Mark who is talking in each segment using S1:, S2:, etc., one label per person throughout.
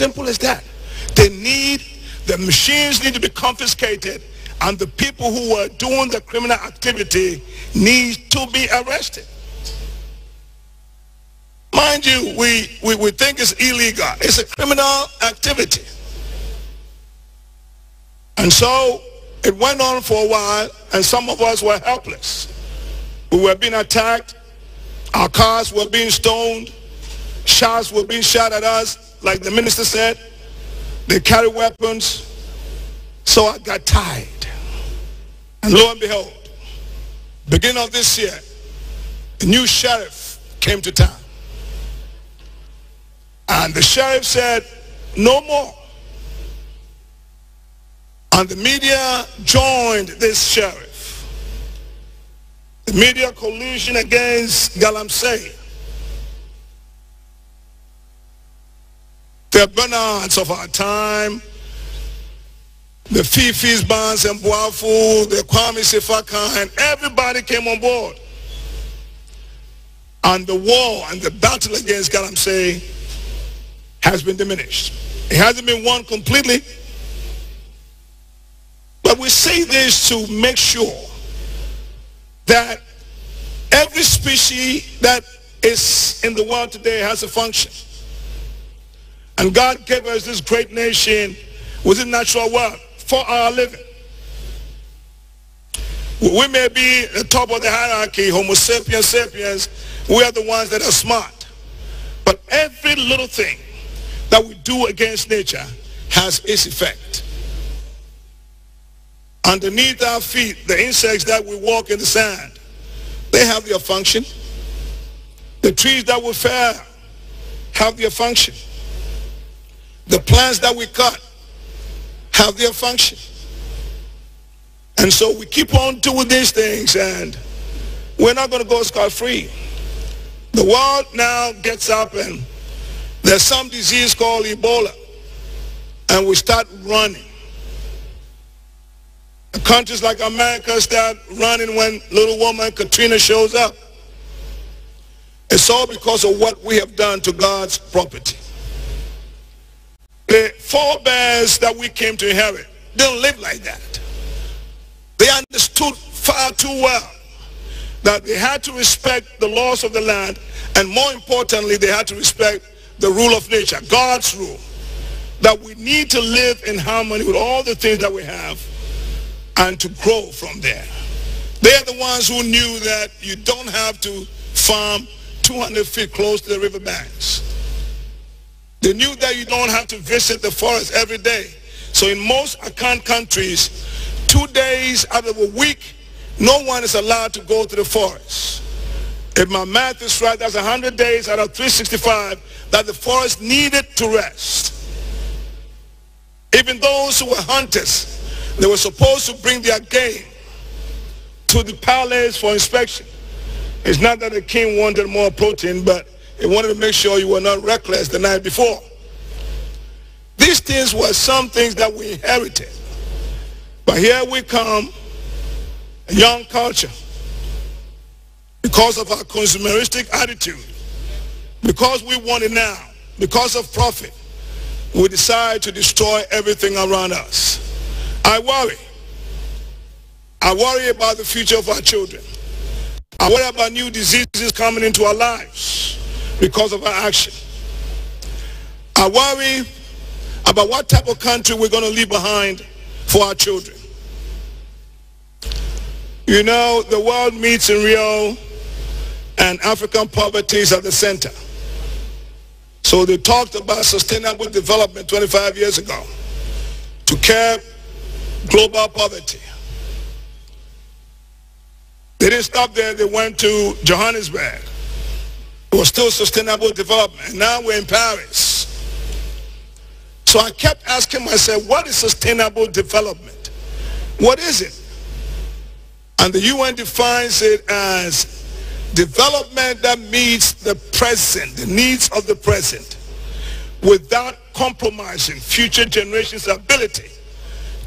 S1: simple as that. The machines need to be confiscated, and the people who were doing the criminal activity need to be arrested. Mind you, we think it's illegal. It's a criminal activity. And so it went on for a while, and some of us were helpless. We were being attacked. Our cars were being stoned. Shots were being shot at us, like the minister said. They carry weapons. So I got tired. And lo and behold, beginning of this year, a new sheriff came to town. And the sheriff said, no more. And the media joined this sheriff. The media coalition against Galamsey. The Bernards of our time, the Fifis, Bans and Boafu, the Kwame Sefaka, and everybody came on board. And the war and the battle against Galamsey has been diminished. It hasn't been won completely. But we say this to make sure that every species that is in the world today has a function. And God gave us this great nation within natural world for our living. We may be at the top of the hierarchy, Homo sapiens sapiens, we are the ones that are smart. But every little thing that we do against nature has its effect. Underneath our feet, the insects that we walk in the sand, they have their function. The trees that we fell have their function. The plants that we cut have their function. And so we keep on doing these things, and we're not going to go scot-free. The world now gets up, and there's some disease called Ebola, and we start running. Countries like America start running when little woman Katrina shows up. It's all because of what we have done to God's property. The forebears that we came to inherit didn't live like that. They understood far too well that they had to respect the laws of the land, and more importantly, they had to respect the rule of nature, God's rule, that we need to live in harmony with all the things that we have and to grow from there. They're the ones who knew that you don't have to farm 200 feet close to the riverbanks. They knew that you don't have to visit the forest every day. So in most Akan countries, 2 days out of a week, no one is allowed to go to the forest. If my math is right, that's 100 days out of 365 that the forest needed to rest. Even those who were hunters, they were supposed to bring their game to the palace for inspection. It's not that the king wanted more protein, but he wanted to make sure you were not reckless the night before. These things were some things that we inherited. But here we come, a young culture, because of our consumeristic attitude, because we want it now, because of profit, we decide to destroy everything around us. I worry. I worry about the future of our children. I worry about new diseases coming into our lives because of our action. I worry about what type of country we're going to leave behind for our children. You know, the world meets in Rio, and African poverty is at the center. So they talked about sustainable development 25 years ago to curb global poverty. They didn't stop there. They went to Johannesburg. It was still sustainable development. And now we're in Paris. So I kept asking myself, what is sustainable development? What is it? And the UN defines it as development that meets the present, the needs of the present, without compromising future generations' ability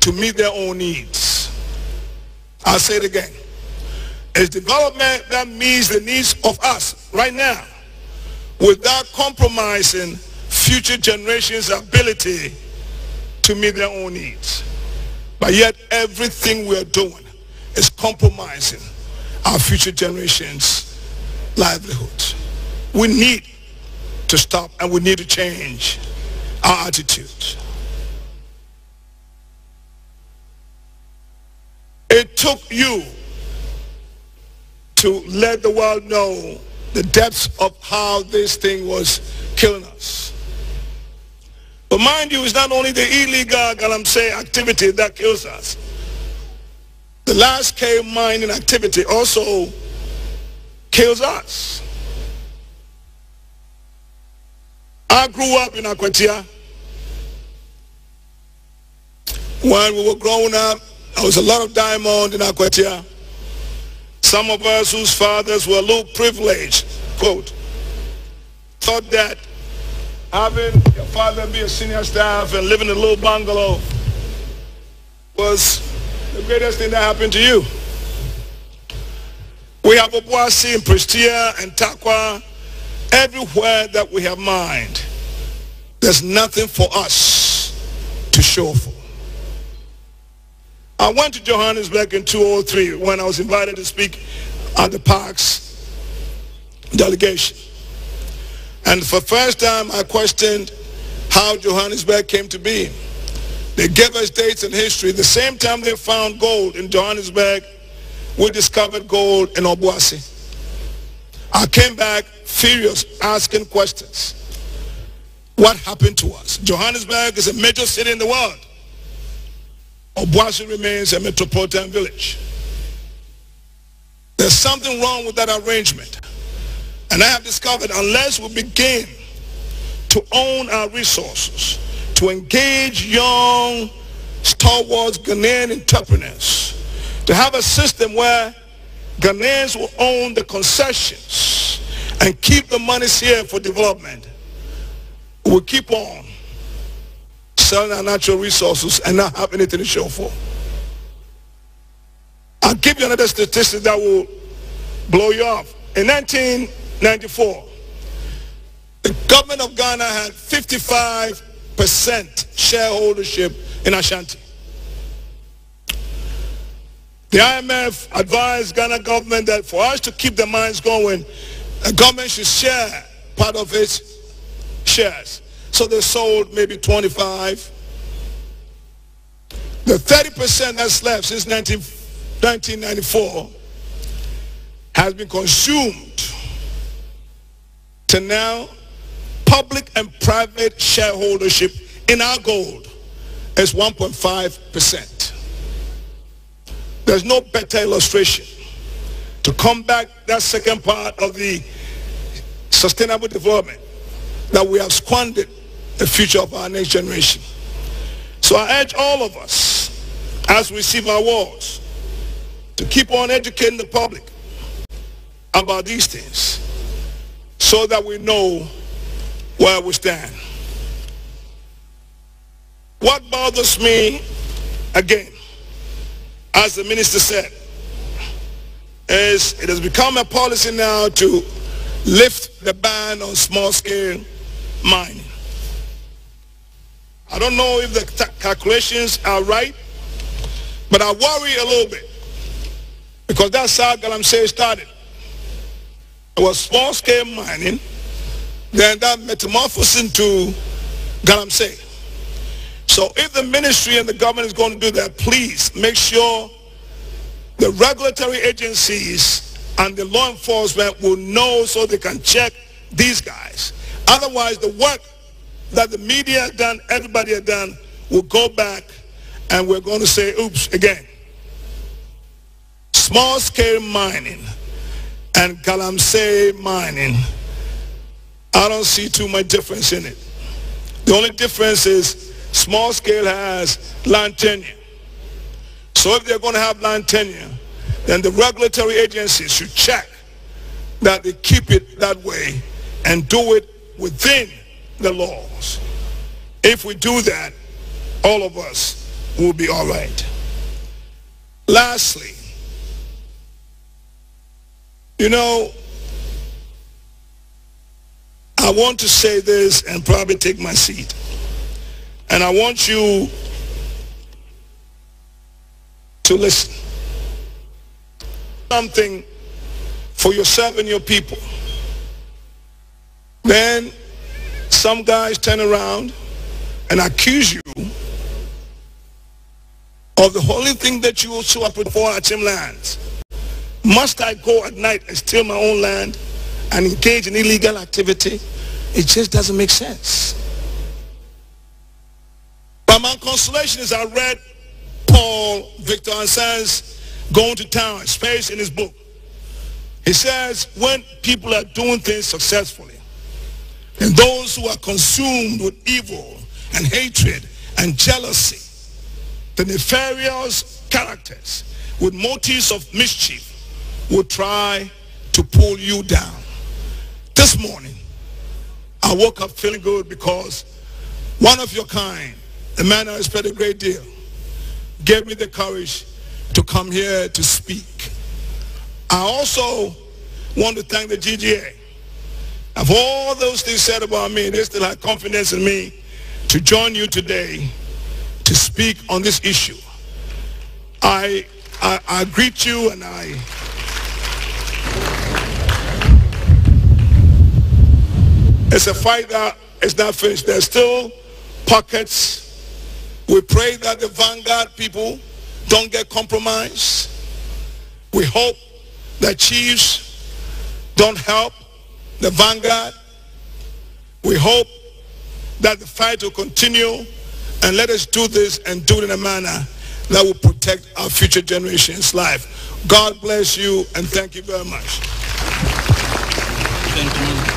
S1: to meet their own needs. I'll say it again. It's development that meets the needs of us right now, without compromising future generations' ability to meet their own needs. But yet everything we are doing is compromising our future generations' livelihoods. We need to stop, and we need to change our attitudes. It took you to let the world know the depths of how this thing was killing us. But mind you, it's not only the illegal galamsey activity that kills us. The large-scale mining activity also kills us. I grew up in Accra. When we were growing up, there was a lot of diamond in Accra. Some of us whose fathers were a little privileged, quote, thought that having your father be a senior staff and living in a little bungalow was the greatest thing that happened to you. We have Obuasi in Prestia and Takwa. Everywhere that we have mined, there's nothing for us to show for. I went to Johannesburg in 2003 when I was invited to speak at the Parks delegation. And for the first time, I questioned how Johannesburg came to be. They gave us dates in history. The same time they found gold in Johannesburg, we discovered gold in Obuasi. I came back furious, asking questions. What happened to us? Johannesburg is a major city in the world. Obuasi remains a metropolitan village. There's something wrong with that arrangement. And I have discovered unless we begin to own our resources, to engage young, stalwart Ghanaian entrepreneurs, to have a system where Ghanaians will own the concessions and keep the monies here for development, we'll keep on selling our natural resources and not have anything to show for. I'll give you another statistic that will blow you off. In 1994, the government of Ghana had 55% shareholdership in Ashanti. The IMF advised Ghana government that for us to keep the mines going, the government should share part of its shares. So they sold maybe 25. The 30% that's left since 1994 has been consumed to now. Public and private shareholdership in our gold is 1.5%. There's no better illustration to combat that second part of the sustainable development that we have squandered the future of our next generation. So I urge all of us, as we receive our awards, to keep on educating the public about these things so that we know where we stand. What bothers me, again, as the minister said, is it has become a policy now to lift the ban on small-scale mining. I don't know if the calculations are right, but I worry a little bit because that's how Galamsey started. It was small-scale mining, then that metamorphosed into Galamsey. So if the ministry and the government is going to do that, please make sure the regulatory agencies and the law enforcement will know so they can check these guys. Otherwise, the work that the media has done, everybody has done, will go back and we're going to say, oops, again. Small-scale mining and Galamsey mining, I don't see too much difference in it. The only difference is small scale has land tenure. So if they're going to have land tenure, then the regulatory agencies should check that they keep it that way and do it within the laws. If we do that, all of us will be all right. Lastly, you know, I want to say this and probably take my seat. And I want you to listen. Something for yourself and your people. Then some guys turn around and accuse you of the holy thing that you also are put for at lands. Must I go at night and steal my own land and engage in illegal activity? It just doesn't make sense. But my consolation is I read Paul Victor Anson's Going to Town space in his book. He says when people are doing things successfully, and those who are consumed with evil and hatred and jealousy, the nefarious characters with motives of mischief will try to pull you down. This morning, I woke up feeling good because one of your kind, a man I respect a great deal, gave me the courage to come here to speak. I also want to thank the GGA. Of all those things said about me, they still have confidence in me to join you today to speak on this issue. I greet you, and it's a fight that is not finished. There's still pockets. We pray that the vanguard people don't get compromised. We hope that chiefs don't help the vanguard. We hope that the fight will continue, and let us do this and do it in a manner that will protect our future generations' life. God bless you, and thank you very much.
S2: Thank you.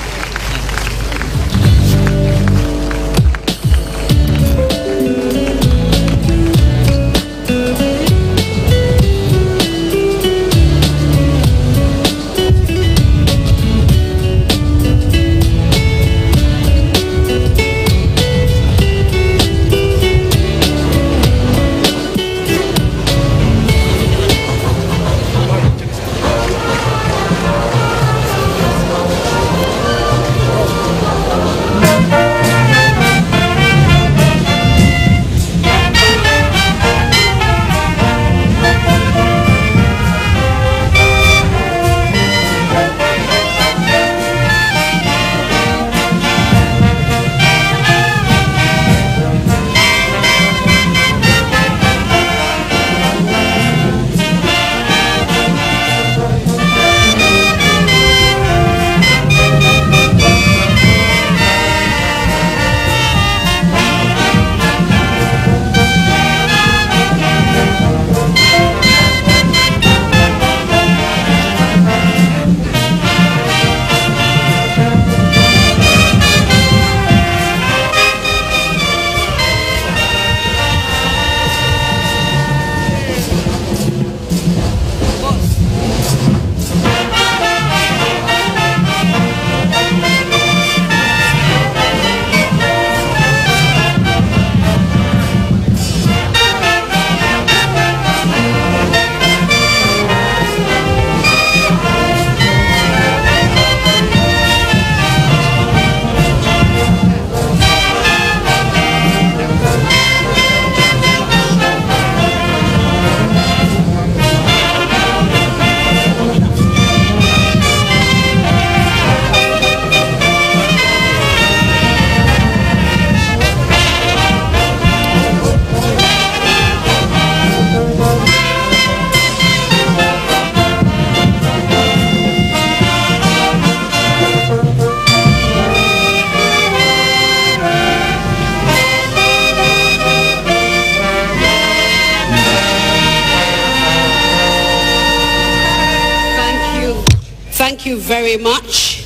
S3: Thank you very much.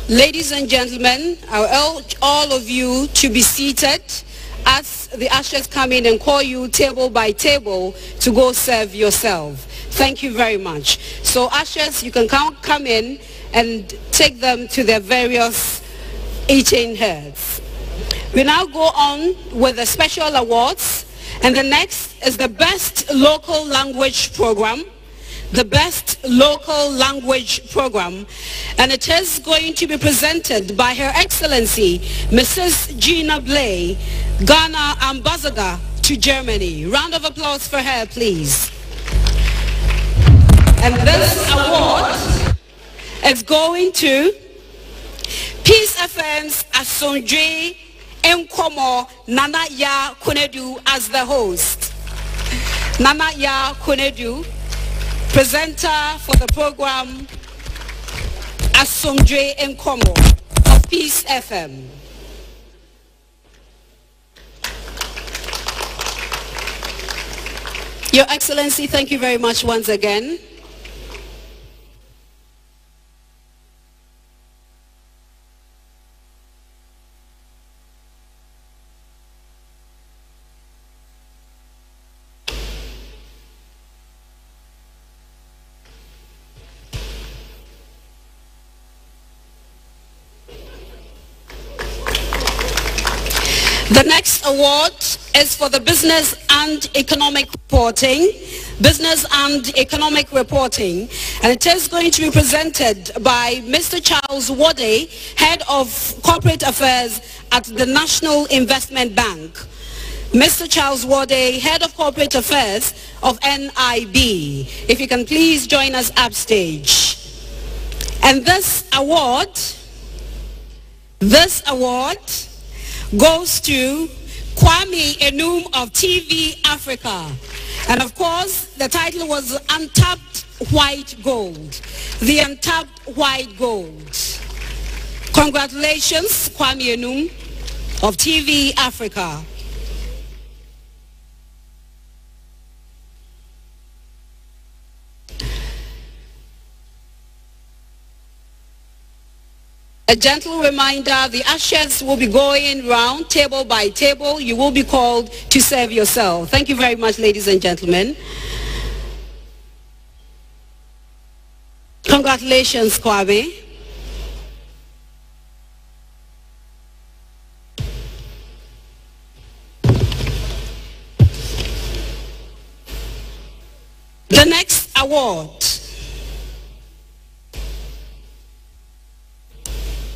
S3: Ladies and gentlemen, I urge all of you to be seated as the ushers come in and call you table by table to go serve yourself. Thank you very much. So ushers, you can come in and take them to their various eating heads. We now go on with the special awards, and the next is the best local language program. the best local language program, and it is going to be presented by Her Excellency Mrs. Gina Blay, Ghana Ambassador to Germany. Round of applause for her, please. And this award is going to Peace FM's Asomdwe Nkomo Nana Ya Konedu as the host. Nana Ya Konedu, presenter for the program Asomdwe Nkomo of Peace FM. Your Excellency, thank you very much once again. The next award is for the business and economic reporting. Business and economic reporting. And it is going to be presented by Mr. Charles Wade, Head of Corporate Affairs at the National Investment Bank. Mr. Charles Wade, Head of Corporate Affairs of NIB. If you can please join us upstage. And this award goes to Kwame Enum of TV Africa. And of course, the title was Untapped White Gold. The Untapped White Gold. Congratulations, Kwame Enum of TV Africa. A gentle reminder, the ushers will be going round table by table. You will be called to serve yourself. Thank you very much, ladies and gentlemen. Congratulations, Kwame. The next award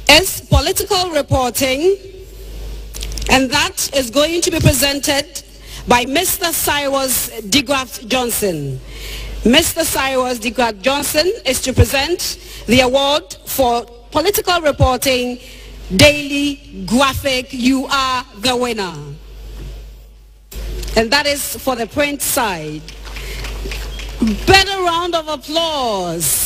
S3: is political reporting, and that is going to be presented by Mr. Cyrus DeGraff Johnson. Mr. Cyrus DeGraff Johnson is to present the award for political reporting, daily graphic. You are the winner. And that is for the print side. Better round of applause.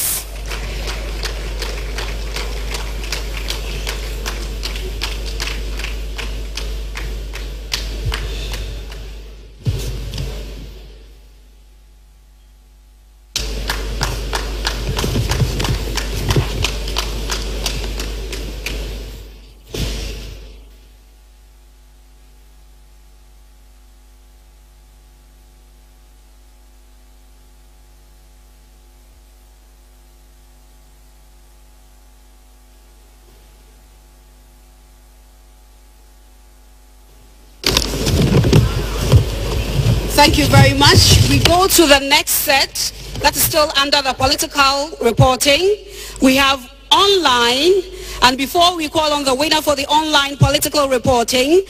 S3: Thank you very much. We go to the next set that is still under the political reporting. We have online, and before we call on the winner for the online political reporting,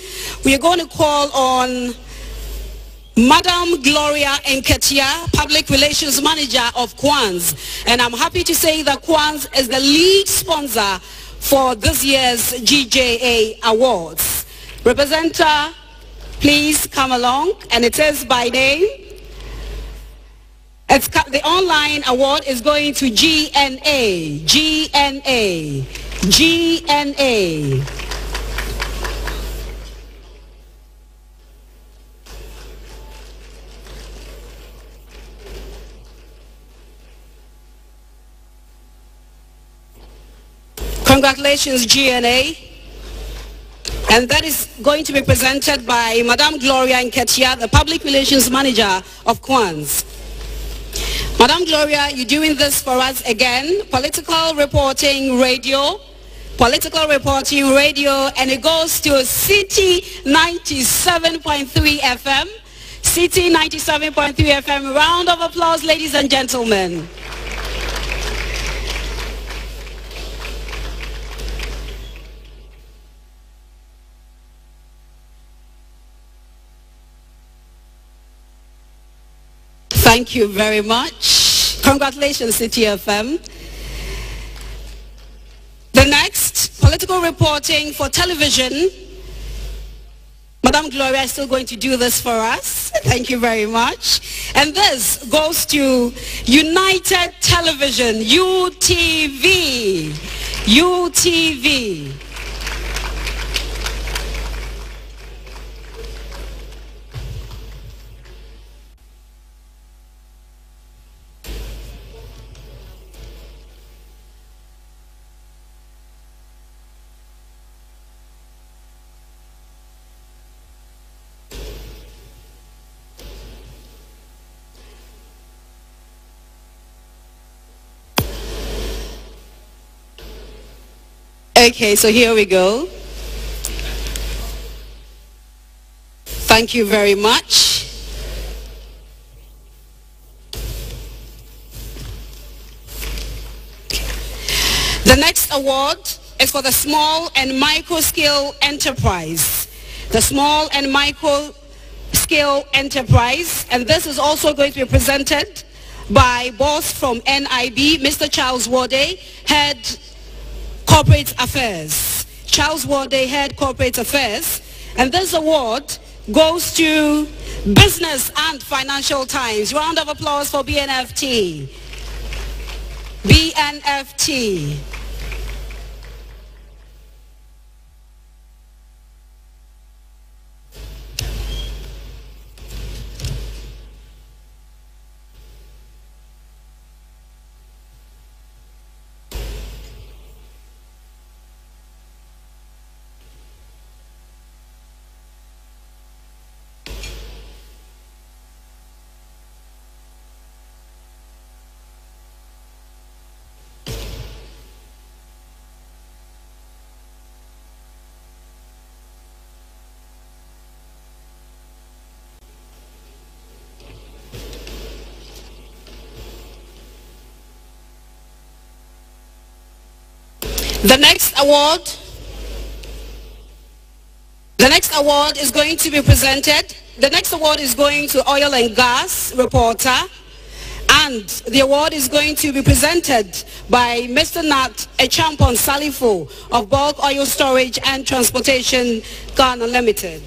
S3: we are going to call on Madam Gloria Nketia, Public Relations Manager of Kwanz. And I'm happy to say that Kwanz is the lead sponsor for this year's GJA Awards. Representative, please come along, and it is by name. The online award is going to GNA. GNA. GNA. Congratulations, GNA. And that is going to be presented by Madam Gloria Nketia, the Public Relations Manager of Kwanz. Madam Gloria, you're doing this for us again. Political reporting radio, and it goes to City 97.3 FM. City 97.3 FM. Round of applause, ladies and gentlemen. Thank you very much. Congratulations, City FM. The next, political reporting for television. Madam Gloria is still going to do this for us. Thank you very much. And this goes to United Television, UTV. UTV. Okay, so here we go. Thank you very much. The next award is for the small and micro scale enterprise. The small and micro scale enterprise, and this is also going to be presented by boss from NIB, Mr. Charles Wade, head Corporate Affairs. Charles Wade, Head Corporate Affairs. And this award goes to Business and Financial Times. Round of applause for BNFT. BNFT. The next award is going to be presented. The next award is going to Oil and Gas Reporter, and the award is going to be presented by Mr. Nat Echampon Salifo of Bulk Oil Storage and Transportation Ghana Limited.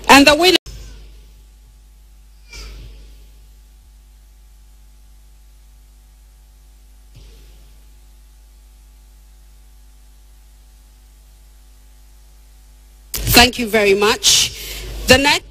S3: And the winner. Thank you very much. The next.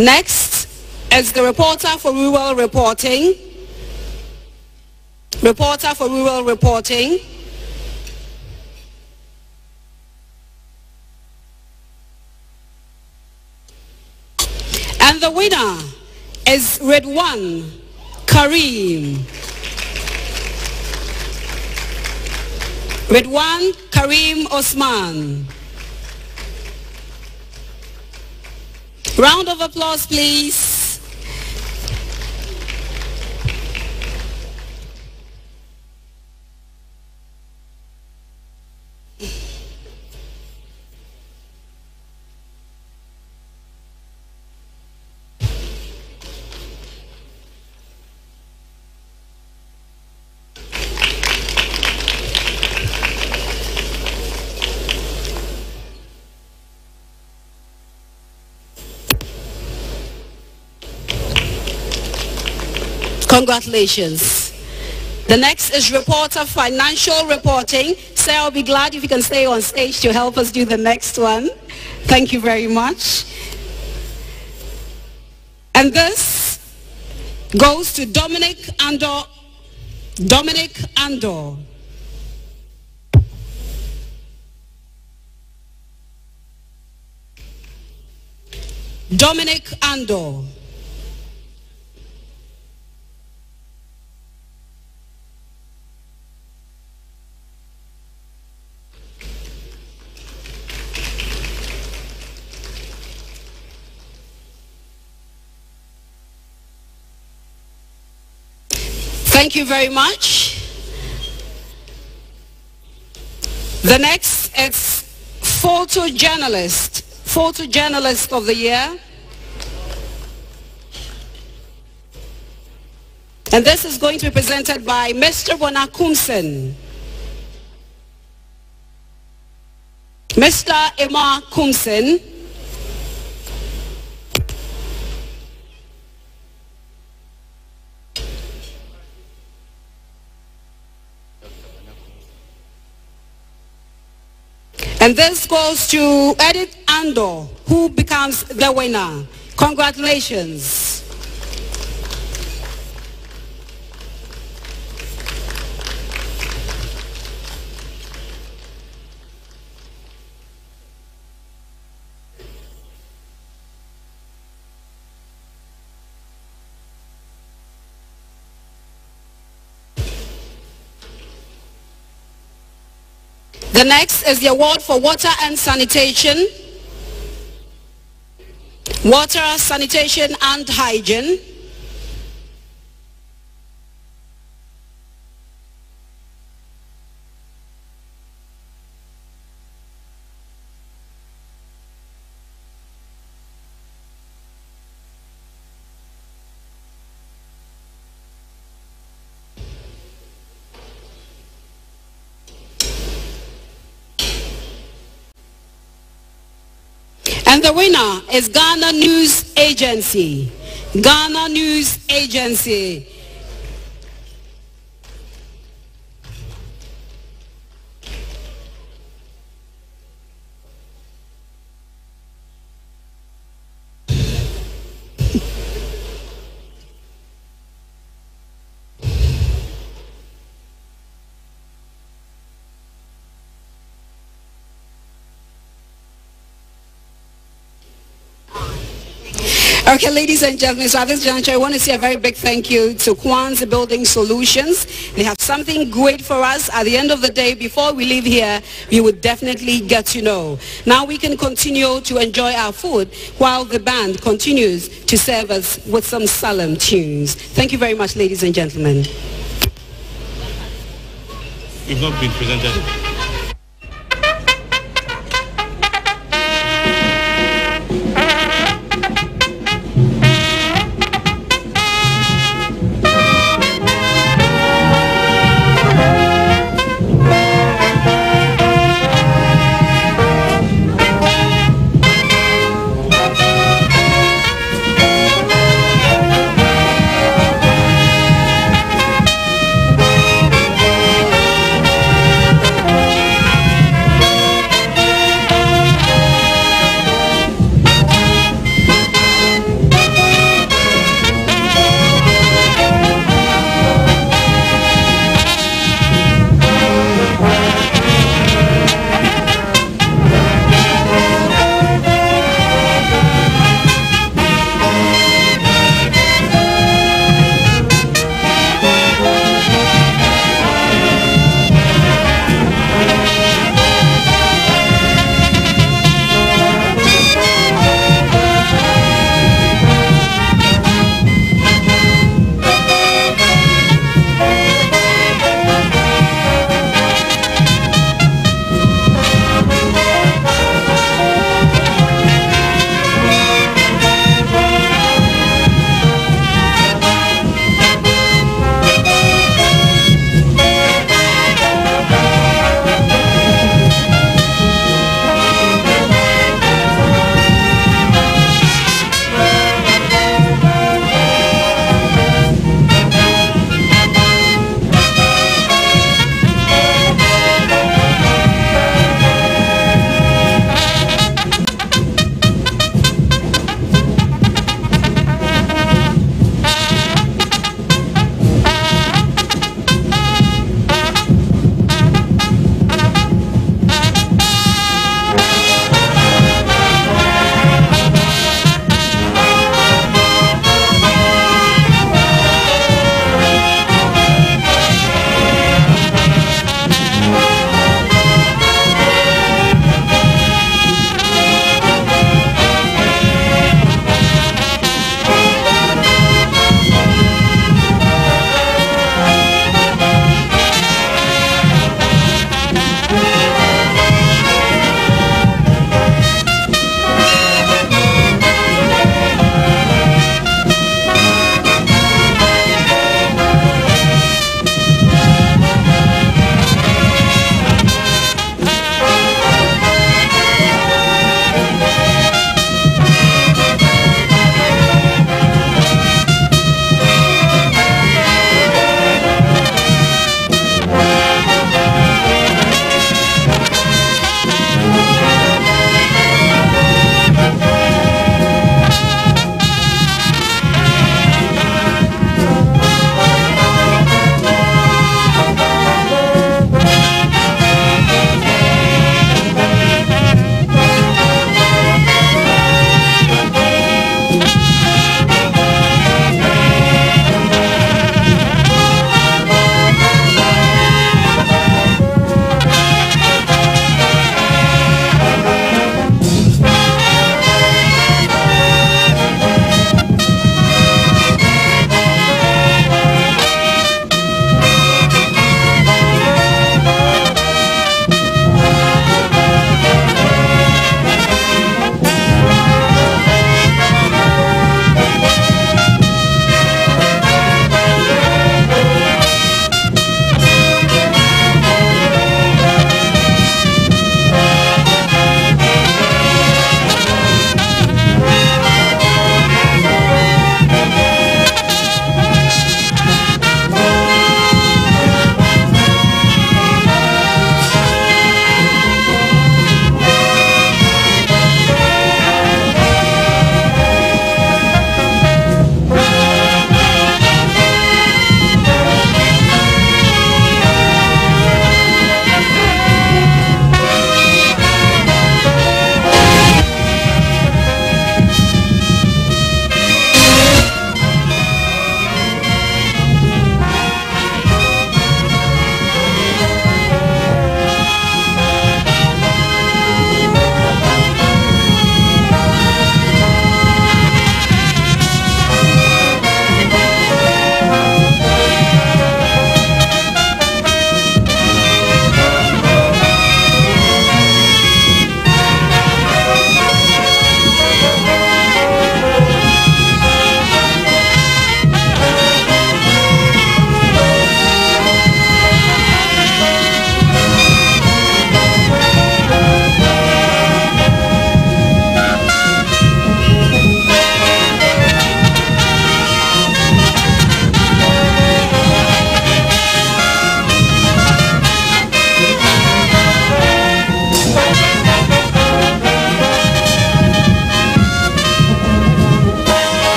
S3: Next is the reporter for rural reporting. Reporter for rural reporting. And the winner is Redwan Karim. Redwan Karim Osman. Round of applause, please. Congratulations. The next is reporter financial reporting. Sir, I'll be glad if you can stay on stage to help us do the next one. Thank you very much. And this goes to Dominic Andor. Dominic Andor. Dominic Andor. Thank you very much. The next is photojournalist of the year. And this is going to be presented by Mr. Bonakumsen. Mr. Emma Kumsen. And this goes to Edith Andor, who becomes the winner. Congratulations. The next is the award for water and sanitation. Water, sanitation and hygiene. And the winner is Ghana News Agency. Ghana News Agency. Okay, ladies and gentlemen, so at this juncture, I want to say a very big thank you to Kwanzaa Building Solutions. They have something great for us. At the end of the day, before we leave here, we would definitely get to know. Now we can continue to enjoy our food while the band continues to serve us with some solemn tunes. Thank you very much, ladies and gentlemen.
S2: We've not been presented.